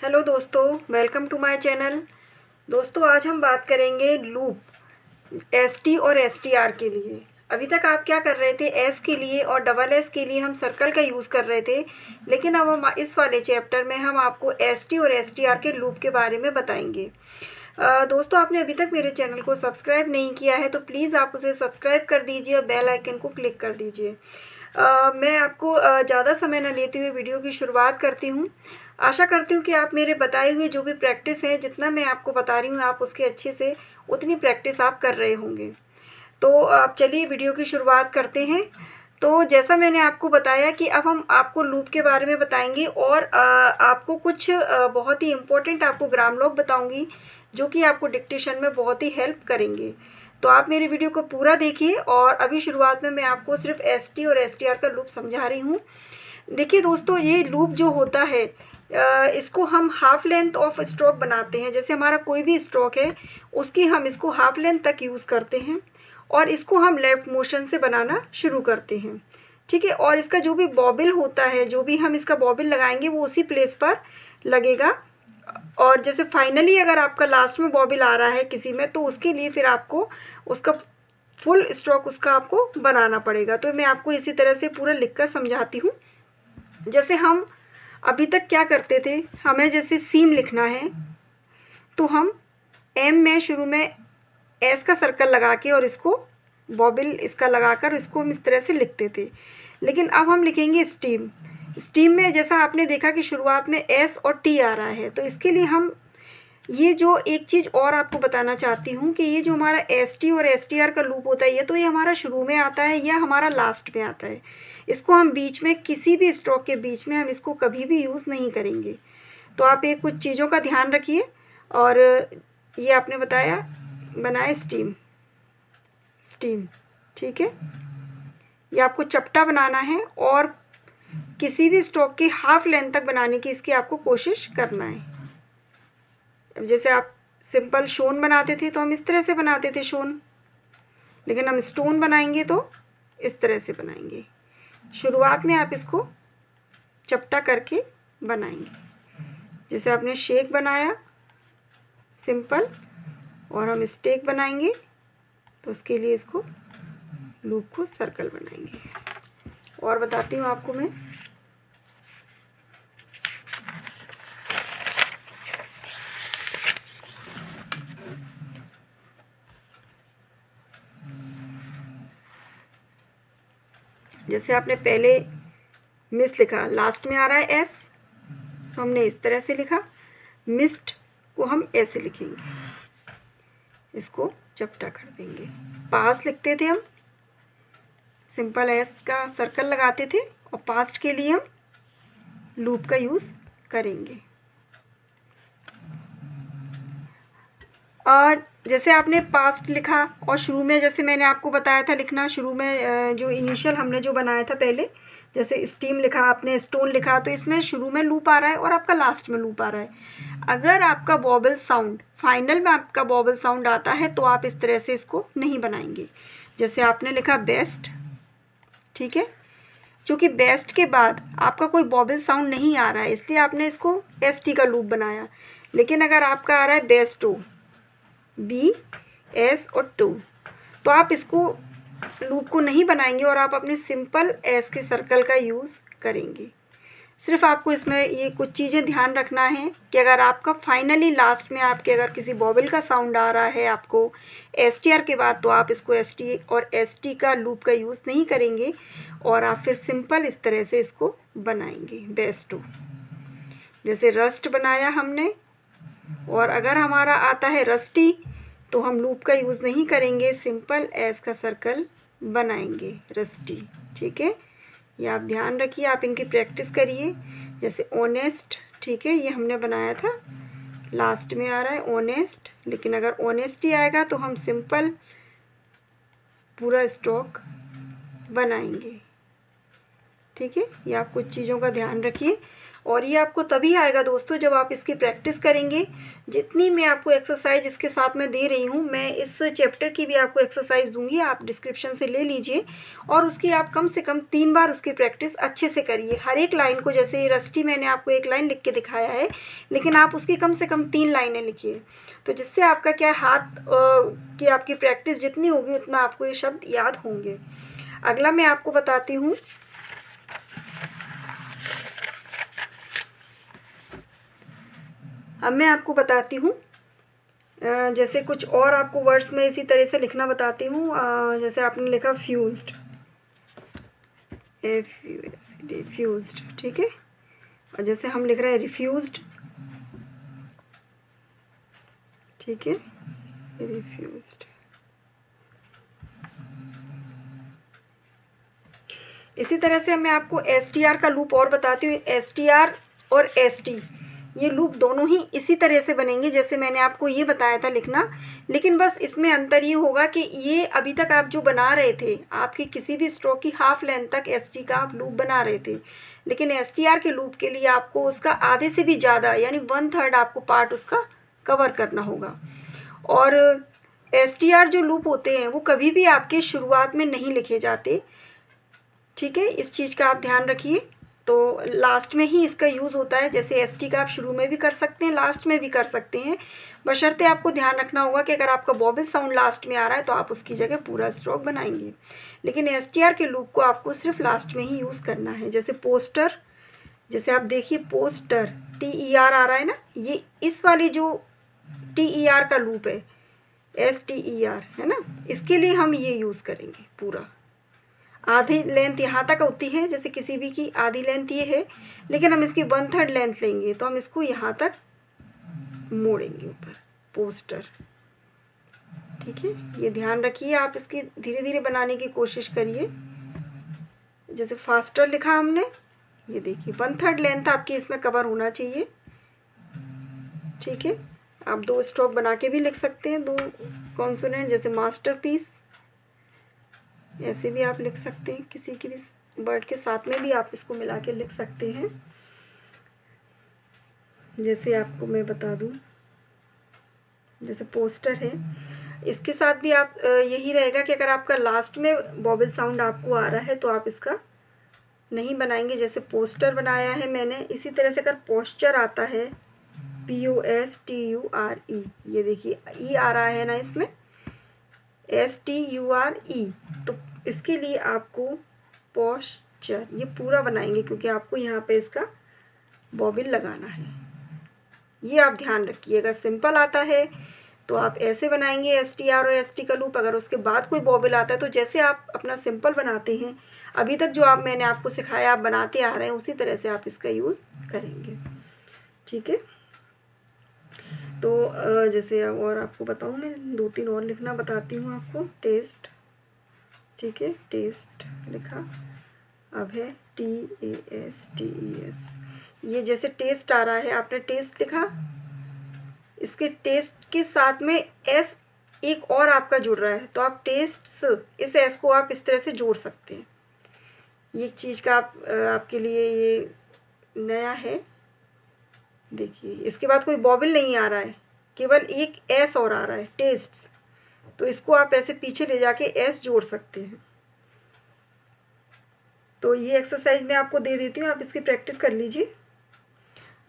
Hello दोस्तों, welcome to my channel. दोस्तों, आज हम बात करेंगे लूप एसटी और एसटीआर के लिए। अभी तक आप क्या कर रहे थे, एस के लिए और डबल एस के लिए हम सर्कल का यूज़ कर रहे थे, लेकिन अब हम इस वाले चैप्टर में हम आपको एसटी और एसटीआर के लूप के बारे में बताएंगे। दोस्तों, आपने अभी तक मेरे चैनल को सब्सक्राइब नहीं किया है तो प्लीज़ आप उसे सब्सक्राइब कर दीजिए और बेल आइकन को क्लिक कर दीजिए। मैं आपको ज़्यादा समय न लेते हुए वीडियो की शुरुआत करती हूँ। आशा करती हूँ कि आप मेरे बताए हुए जो भी प्रैक्टिस है, जितना मैं आपको बता रही हूँ, आप उसके अच्छे से उतनी प्रैक्टिस आप कर रहे होंगे। तो आप चलिए वीडियो की शुरुआत करते हैं। तो जैसा मैंने आपको बताया कि अब हम आपको लूप के बारे में बताएंगे और आपको कुछ बहुत ही इम्पोर्टेंट आपको ग्राम लॉग बताऊंगी, जो कि आपको डिक्टेशन में बहुत ही हेल्प करेंगे। तो आप मेरी वीडियो को पूरा देखिए। और अभी शुरुआत में मैं आपको सिर्फ एसटी और एसटीआर का लूप समझा रही हूँ। देखिए दोस्तों, ये लूप जो होता है, इसको हम हाफ लेंथ ऑफ स्ट्रोक बनाते हैं। जैसे हमारा कोई भी स्ट्रोक है, उसकी हम इसको हाफ लेंथ तक यूज़ करते हैं और इसको हम लेफ़्ट मोशन से बनाना शुरू करते हैं। ठीक है। और इसका जो भी बॉबिल होता है, जो भी हम इसका बॉबिल लगाएंगे, वो उसी प्लेस पर लगेगा। और जैसे फाइनली अगर आपका लास्ट में बॉबिल आ रहा है किसी में, तो उसके लिए फिर आपको उसका फुल स्ट्रोक उसका आपको बनाना पड़ेगा। तो मैं आपको इसी तरह से पूरा लिख कर समझाती हूँ। जैसे हम अभी तक क्या करते थे, हमें जैसे सीम लिखना है तो हम एम में शुरू में एस का सर्कल लगा के और इसको बॉबिल इसका लगाकर इसको हम इस तरह से लिखते थे। लेकिन अब हम लिखेंगे स्टीम। स्टीम में जैसा आपने देखा कि शुरुआत में एस और टी आ रहा है, तो इसके लिए हम ये जो एक चीज़ और आपको बताना चाहती हूँ कि ये जो हमारा एस टी और एस टी आर का लूप होता है, ये तो ये हमारा शुरू में आता है या हमारा लास्ट में आता है। इसको हम बीच में किसी भी स्ट्रोक के बीच में हम इसको कभी भी यूज़ नहीं करेंगे। तो आप ये कुछ चीज़ों का ध्यान रखिए। और ये आपने बताया बनाए स्टीम, स्टीम, ठीक है। ये आपको चपटा बनाना है और किसी भी स्ट्रोक की हाफ लेंथ तक बनाने की इसकी आपको कोशिश करना है। अब जैसे आप सिंपल शोन बनाते थे तो हम इस तरह से बनाते थे शोन, लेकिन हम स्टोन बनाएंगे तो इस तरह से बनाएंगे। शुरुआत में आप इसको चपटा करके बनाएंगे। जैसे आपने शेक बनाया सिंपल, और हम स्टेक बनाएंगे तो उसके लिए इसको लूप को सर्कल बनाएंगे। और बताती हूँ आपको मैं। जैसे आपने पहले मिस लिखा, लास्ट में आ रहा है एस, तो हमने इस तरह से लिखा। मिस्ट को हम ऐसे लिखेंगे, इसको चपटा कर देंगे। पास लिखते थे हम, सिंपल एस का सर्कल लगाते थे और पास्ट के लिए हम लूप का यूज़ करेंगे। और जैसे आपने पास्ट लिखा और शुरू में जैसे मैंने आपको बताया था लिखना, शुरू में जो इनिशियल हमने जो बनाया था पहले, जैसे स्टीम लिखा, आपने स्टोन लिखा, तो इसमें शुरू में लूप आ रहा है और आपका लास्ट में लूप आ रहा है। अगर आपका बॉबल साउंड फाइनल में आपका बॉबल साउंड आता है तो आप इस तरह से इसको नहीं बनाएंगे। जैसे आपने लिखा बेस्ट, ठीक है, क्योंकि बेस्ट के बाद आपका कोई बॉबल साउंड नहीं आ रहा है, इसलिए आपने इसको एस टी का लूप बनाया। लेकिन अगर आपका आ रहा है बेस्टो, बी एस और टू, तो आप इसको लूप को नहीं बनाएंगे और आप अपने सिंपल एस के सर्कल का यूज़ करेंगे। सिर्फ आपको इसमें ये कुछ चीज़ें ध्यान रखना है कि अगर आपका फाइनली लास्ट में आपके अगर किसी बॉबल का साउंड आ रहा है आपको एस टी आर के बाद, तो आप इसको एस टी और एस टी का लूप का यूज़ नहीं करेंगे और आप फिर सिंपल इस तरह से इसको बनाएंगे बेस्टो। जैसे रस्ट बनाया हमने, और अगर हमारा आता है रस्टी तो हम लूप का यूज़ नहीं करेंगे, सिंपल एस का सर्कल बनाएंगे, रस्टी, ठीक है। ये आप ध्यान रखिए, आप इनकी प्रैक्टिस करिए। जैसे ऑनेस्ट, ठीक है, ये हमने बनाया था, लास्ट में आ रहा है ऑनेस्ट, लेकिन अगर ऑनेस्टी आएगा तो हम सिंपल पूरा स्ट्रोक बनाएंगे, ठीक है। ये आप कुछ चीज़ों का ध्यान रखिए। और ये आपको तभी आएगा दोस्तों जब आप इसकी प्रैक्टिस करेंगे। जितनी मैं आपको एक्सरसाइज इसके साथ में दे रही हूँ, मैं इस चैप्टर की भी आपको एक्सरसाइज दूंगी, आप डिस्क्रिप्शन से ले लीजिए और उसकी आप कम से कम 3 बार उसकी प्रैक्टिस अच्छे से करिए। हर एक लाइन को, जैसे रस्टी मैंने आपको 1 लाइन लिख के दिखाया है, लेकिन आप उसकी कम से कम 3 लाइनें लिखिए। तो जिससे आपका क्या हाथ की आपकी प्रैक्टिस जितनी होगी उतना आपको ये शब्द याद होंगे। अगला मैं आपको बताती हूँ, अब मैं आपको बताती हूँ जैसे कुछ और आपको वर्ड्स में इसी तरह से लिखना बताती हूँ। जैसे आपने लिखा फ्यूज्ड, FUSD, फ्यूज्ड, ठीक है। और जैसे हम लिख रहे हैं रिफ्यूज्ड, ठीक है, रिफ्यूज्ड। इसी तरह से मैं आपको STR का लूप और बताती हूँ। STR और ST ये लूप दोनों ही इसी तरह से बनेंगे जैसे मैंने आपको ये बताया था लिखना, लेकिन बस इसमें अंतर ये होगा कि ये अभी तक आप जो बना रहे थे, आपकी किसी भी स्ट्रोक की हाफ लेंथ तक ST का आप लूप बना रहे थे, लेकिन STR के लूप के लिए आपको उसका आधे से भी ज़्यादा यानी 1/3 आपको पार्ट उसका कवर करना होगा। और STR जो लूप होते हैं वो कभी भी आपके शुरुआत में नहीं लिखे जाते, ठीक है, इस चीज़ का आप ध्यान रखिए। तो लास्ट में ही इसका यूज़ होता है। जैसे ST का आप शुरू में भी कर सकते हैं, लास्ट में भी कर सकते हैं, बशर्ते आपको ध्यान रखना होगा कि अगर आपका बॉबल साउंड लास्ट में आ रहा है तो आप उसकी जगह पूरा स्ट्रोक बनाएंगे, लेकिन STR के लूप को आपको सिर्फ लास्ट में ही यूज़ करना है। जैसे पोस्टर, जैसे आप देखिए पोस्टर TER आ रहा है ना, ये इस वाली जो TER का लूप है STER है ना, इसके लिए हम ये यूज़ करेंगे। पूरा आधी लेंथ यहाँ तक होती है, जैसे किसी भी की आधी लेंथ ये है, लेकिन हम इसकी 1/3 लेंथ लेंगे तो हम इसको यहाँ तक मोड़ेंगे ऊपर, पोस्टर, ठीक है। ये ध्यान रखिए, आप इसकी धीरे धीरे बनाने की कोशिश करिए। जैसे फास्टर लिखा हमने, ये देखिए 1/3 लेंथ आपकी इसमें कवर होना चाहिए, ठीक है। आप 2 स्ट्रोक बना के भी लिख सकते हैं, 2 कॉन्सोनेंट, जैसे मास्टरपीस, ऐसे भी आप लिख सकते हैं, किसी की भी वर्ड के साथ में भी आप इसको मिला के लिख सकते हैं। जैसे आपको मैं बता दूं, जैसे पोस्टर है, इसके साथ भी आप यही रहेगा कि अगर आपका लास्ट में बॉबल साउंड आपको आ रहा है तो आप इसका नहीं बनाएंगे। जैसे पोस्टर बनाया है मैंने, इसी तरह से अगर पोस्चर आता है POSTURE, ये देखिए ई आ रहा है ना इसमें, STURE, तो इसके लिए आपको पोस्चर ये पूरा बनाएंगे क्योंकि आपको यहाँ पे इसका बॉबिल लगाना है। ये आप ध्यान रखिएगा। सिंपल आता है तो आप ऐसे बनाएंगे STR और ST का लूप। अगर उसके बाद कोई बॉबिल आता है तो जैसे आप अपना सिंपल बनाते हैं, अभी तक जो मैंने आपको सिखाया आप बनाते आ रहे हैं, उसी तरह से आप इसका यूज़ करेंगे, ठीक है। तो जैसे और आपको बताऊँ, मैं 2-3 और लिखना बताती हूँ आपको। टेस्ट, ठीक है, टेस्ट लिखा। अब है TASTES, ये जैसे टेस्ट आ रहा है, आपने टेस्ट लिखा, इसके टेस्ट के साथ में S एक और आपका जुड़ रहा है तो आप टेस्ट्स, इस S को आप इस तरह से जोड़ सकते हैं। ये चीज़ का आपके लिए ये नया है। देखिए इसके बाद कोई बॉबिल नहीं आ रहा है, केवल एक S और आ रहा है, टेस्ट्स, तो इसको आप ऐसे पीछे ले जाके S जोड़ सकते हैं। तो ये एक्सरसाइज मैं आपको दे देती हूँ, आप इसकी प्रैक्टिस कर लीजिए।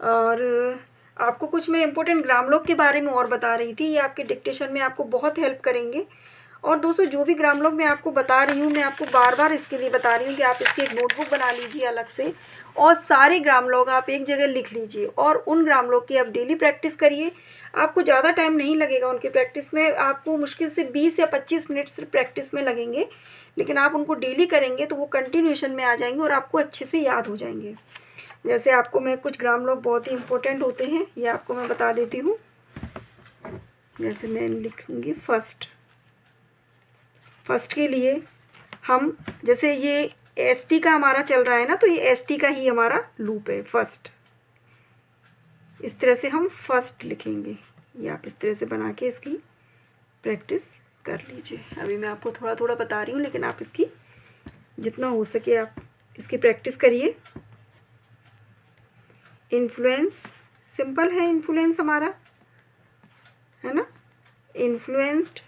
और आपको कुछ मैं इम्पोर्टेंट ग्राम लोग के बारे में और बता रही थी, ये आपके डिक्टेशन में आपको बहुत हेल्प करेंगे। और दोस्तों जो भी ग्राम लोग मैं आपको बता रही हूँ, मैं आपको बार बार इसके लिए बता रही हूँ कि आप इसकी एक नोटबुक बना लीजिए अलग से, और सारे ग्राम लोग आप एक जगह लिख लीजिए और उन ग्राम लोग की आप डेली प्रैक्टिस करिए। आपको ज़्यादा टाइम नहीं लगेगा उनकी प्रैक्टिस में, आपको मुश्किल से 20 या 25 मिनट सिर्फ प्रैक्टिस में लगेंगे, लेकिन आप उनको डेली करेंगे तो वो कंटिन्यूएशन में आ जाएंगे और आपको अच्छे से याद हो जाएंगे। जैसे आपको मैं कुछ ग्राम लोग बहुत ही इम्पोर्टेंट होते हैं, ये आपको मैं बता देती हूँ। जैसे मैं लिखूँगी फर्स्ट, फर्स्ट के लिए हम, जैसे ये ST का हमारा चल रहा है ना, तो ये ST का ही हमारा लूप है फर्स्ट, इस तरह से हम फर्स्ट लिखेंगे। ये आप इस तरह से बना के इसकी प्रैक्टिस कर लीजिए। अभी मैं आपको थोड़ा थोड़ा बता रही हूँ, लेकिन आप इसकी जितना हो सके आप इसकी प्रैक्टिस करिए। इन्फ्लुएंस, सिंपल है इन्फ्लुएंस हमारा, है ना। इन्फ्लुएंस्ड,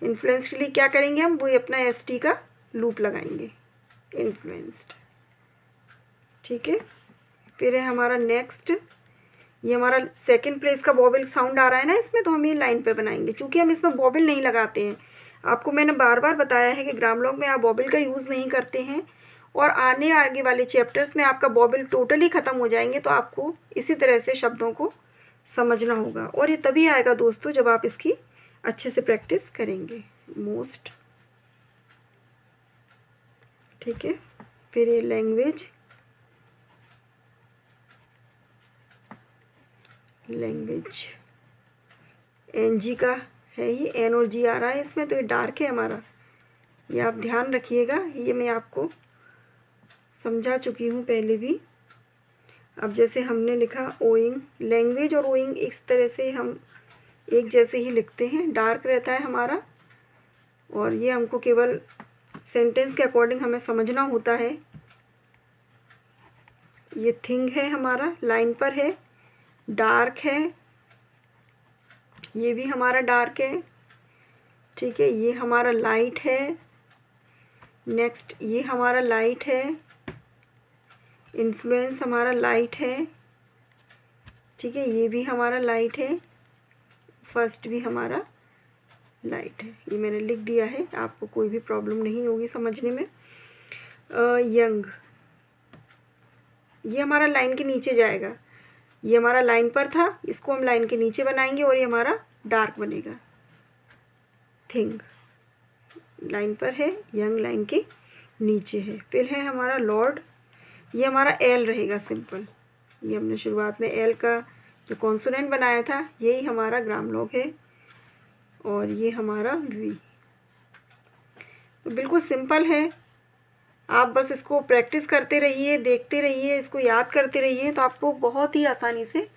इन्फ्लुएंस के लिए क्या करेंगे हम, वही अपना ST का लूप लगाएंगे, इन्फ्लुएंस्ड, ठीक है। फिर है हमारा नेक्स्ट, ये हमारा सेकंड प्लेस का वॉवेल साउंड आ रहा है ना इसमें, तो हम ये लाइन पे बनाएंगे। चूँकि हम इसमें वॉवेल नहीं लगाते हैं, आपको मैंने बार बार बताया है कि ग्रामलॉग में आप वॉवेल का यूज़ नहीं करते हैं, और आगे वाले चैप्टर्स में आपका वॉवेल टोटली ख़त्म हो जाएंगे, तो आपको इसी तरह से शब्दों को समझना होगा। और ये तभी आएगा दोस्तों जब आप इसकी अच्छे से प्रैक्टिस करेंगे। मोस्ट, ठीक है। फिर ये लैंग्वेज, लैंग्वेज NG का है, ये N और G आ रहा है इसमें, तो ये डार्क है हमारा, ये आप ध्यान रखिएगा। ये मैं आपको समझा चुकी हूँ पहले भी। अब जैसे हमने लिखा ओइंग, लैंग्वेज और ओइंग इस तरह से हम एक जैसे ही लिखते हैं, डार्क रहता है हमारा, और ये हमको केवल सेंटेंस के अकॉर्डिंग हमें समझना होता है। ये थिंग है हमारा, लाइन पर है, डार्क है, ये भी हमारा डार्क है, ठीक है। ये हमारा लाइट है, नेक्स्ट ये हमारा लाइट है, इन्फ्लुएंस हमारा लाइट है, ठीक है। ये भी हमारा लाइट है, फर्स्ट भी हमारा लाइट है। ये मैंने लिख दिया है, आपको कोई भी प्रॉब्लम नहीं होगी समझने में। यंग, ये हमारा लाइन के नीचे जाएगा, ये हमारा लाइन पर था, इसको हम लाइन के नीचे बनाएंगे और ये हमारा डार्क बनेगा। थिंग लाइन पर है, यंग लाइन के नीचे है। फिर है हमारा लॉर्ड, ये हमारा L रहेगा सिंपल, ये हमने शुरुआत में L का जो कॉन्सोनेंट बनाया था यही हमारा ग्रामलॉग है, और ये हमारा V। तो बिल्कुल सिंपल है, आप बस इसको प्रैक्टिस करते रहिए, देखते रहिए, इसको याद करते रहिए, तो आपको बहुत ही आसानी से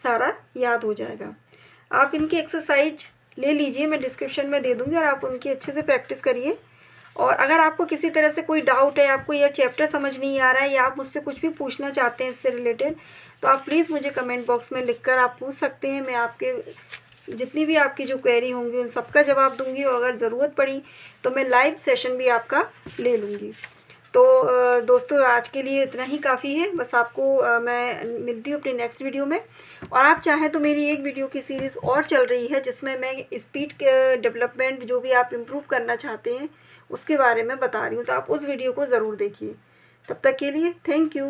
सारा याद हो जाएगा। आप इनकी एक्सरसाइज ले लीजिए, मैं डिस्क्रिप्शन में दे दूँगी, और आप उनकी अच्छे से प्रैक्टिस करिए। और अगर आपको किसी तरह से कोई डाउट है, आपको यह चैप्टर समझ नहीं आ रहा है, या आप मुझसे कुछ भी पूछना चाहते हैं इससे रिलेटेड, तो आप प्लीज़ मुझे कमेंट बॉक्स में लिखकर आप पूछ सकते हैं। मैं आपके जितनी भी आपकी जो क्वेरी होंगी उन सबका जवाब दूंगी, और अगर ज़रूरत पड़ी तो मैं लाइव सेशन भी आपका ले लूँगी। तो दोस्तों आज के लिए इतना ही काफ़ी है, बस आपको मैं मिलती हूँ अपनी नेक्स्ट वीडियो में। और आप चाहें तो मेरी एक वीडियो की सीरीज़ और चल रही है जिसमें मैं स्पीड के डेवलपमेंट जो भी आप इम्प्रूव करना चाहते हैं उसके बारे में बता रही हूँ, तो आप उस वीडियो को ज़रूर देखिए। तब तक के लिए थैंक यू।